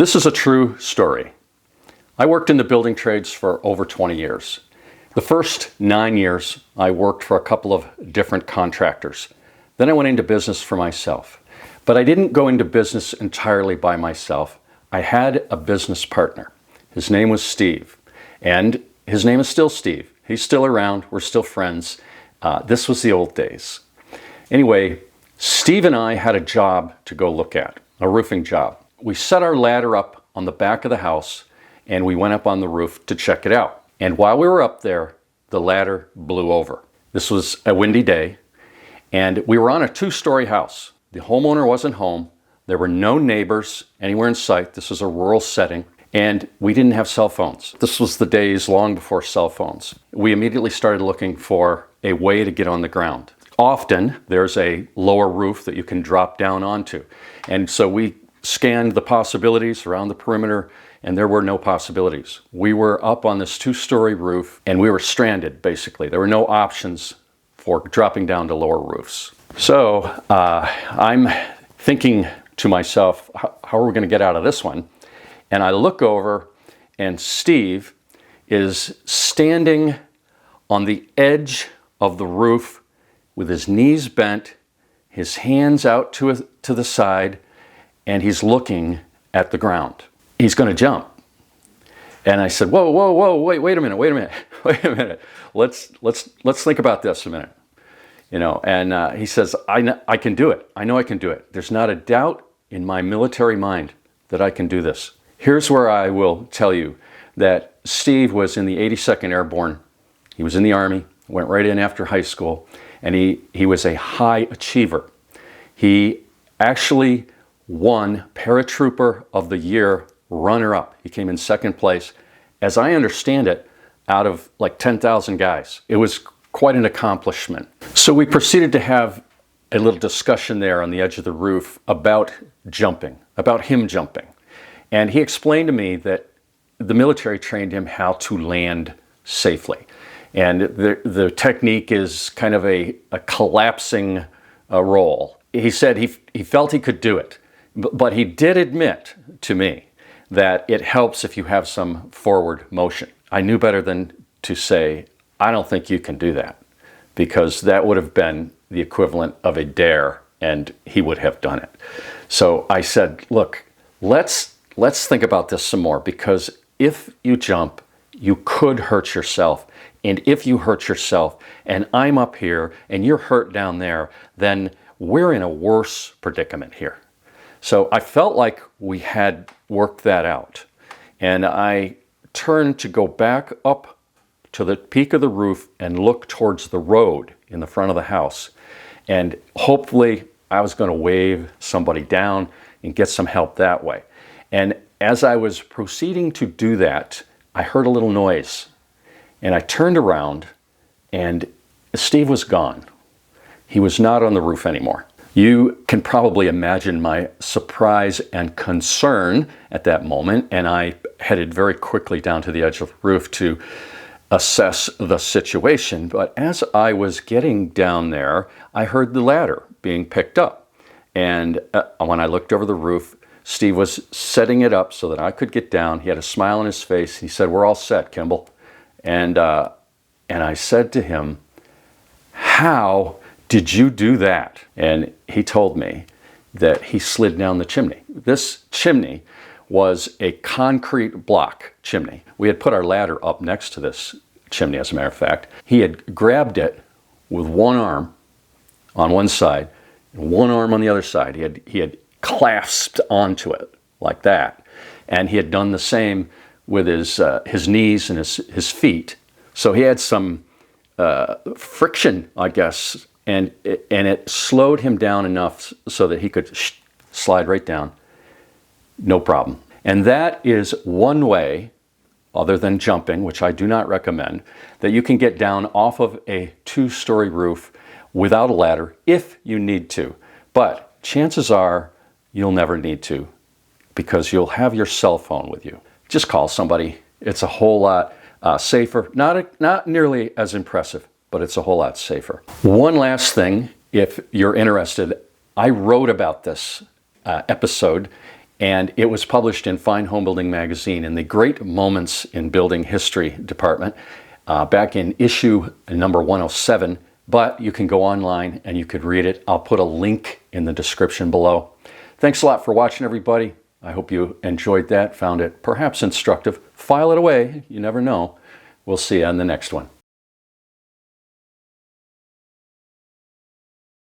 This is a true story. I worked in the building trades for over 20 years. The first 9 years, I worked for a couple of different contractors. Then I went into business for myself. But I didn't go into business entirely by myself. I had a business partner. His name was Steve. And his name is still Steve. He's still around. We're still friends. This was the old days. Anyway, Steve and I had a job to go look at, a roofing job. We set our ladder up on the back of the house and we went up on the roof to check it out. And while we were up there, the ladder blew over. This was a windy day and we were on a 2-story house. The homeowner wasn't home. There were no neighbors anywhere in sight. This was a rural setting and we didn't have cell phones. This was the days long before cell phones. We immediately started looking for a way to get on the ground. Often there's a lower roof that you can drop down onto. And so we scanned the possibilities around the perimeter and there were no possibilities. We were up on this 2-story roof and we were stranded basically. There were no options for dropping down to lower roofs. So I'm thinking to myself, how are we going to get out of this one? And I look over and Steve is standing on the edge of the roof with his knees bent, his hands out to the side, and he's looking at the ground. He's going to jump. And I said, whoa, wait a minute. Let's think about this a minute. And he says, I can do it. I know I can do it. There's not a doubt in my military mind that I can do this. Here's where I will tell you that Steve was in the 82nd Airborne. He was in the Army, went right in after high school, and he was a high achiever. He actually won Paratrooper of the Year runner-up. He came in 2nd place, as I understand it, out of like 10,000 guys. It was quite an accomplishment. So we proceeded to have a little discussion there on the edge of the roof about jumping, about him jumping. And he explained to me that the military trained him how to land safely. And the technique is kind of a collapsing roll. He said he felt he could do it, but he did admit to me that it helps if you have some forward motion. I knew better than to say, I don't think you can do that, because that would have been the equivalent of a dare and he would have done it. So I said, look, let's think about this some more, because if you jump, you could hurt yourself. And if you hurt yourself and I'm up here and you're hurt down there, then we're in a worse predicament here. So I felt like we had worked that out. And I turned to go back up to the peak of the roof and look towards the road in the front of the house. And hopefully I was going to wave somebody down and get some help that way. And as I was proceeding to do that, I heard a little noise. And I turned around and Steve was gone. He was not on the roof anymore. You can probably imagine my surprise and concern at that moment, and I headed very quickly down to the edge of the roof to assess the situation. But as I was getting down there, I heard the ladder being picked up. And when I looked over the roof, Steve was setting it up so that I could get down. He had a smile on his face. He said, "We're all set, Kimball." And I said to him, "How did you do that?" And he told me that he slid down the chimney. This chimney was a concrete block chimney. We had put our ladder up next to this chimney, as a matter of fact. He had grabbed it with one arm on one side and one arm on the other side. He had clasped onto it like that. And he had done the same with his knees and his feet. So he had some friction, I guess, and it slowed him down enough so that he could slide right down, no problem. And that is one way, other than jumping, which I do not recommend, that you can get down off of a 2-story roof without a ladder if you need to. But chances are you'll never need to, because you'll have your cell phone with you. Just call somebody. It's a whole lot safer. Not nearly as impressive, but it's a whole lot safer. One last thing, if you're interested, I wrote about this episode And it was published in Fine Home Building Magazine in the Great Moments in Building History department back in issue number 107. But you can go online and you could read it. I'll put a link in the description below. Thanks a lot for watching, everybody. I hope you enjoyed that, found it perhaps instructive. File it away, you never know. We'll see you on the next one.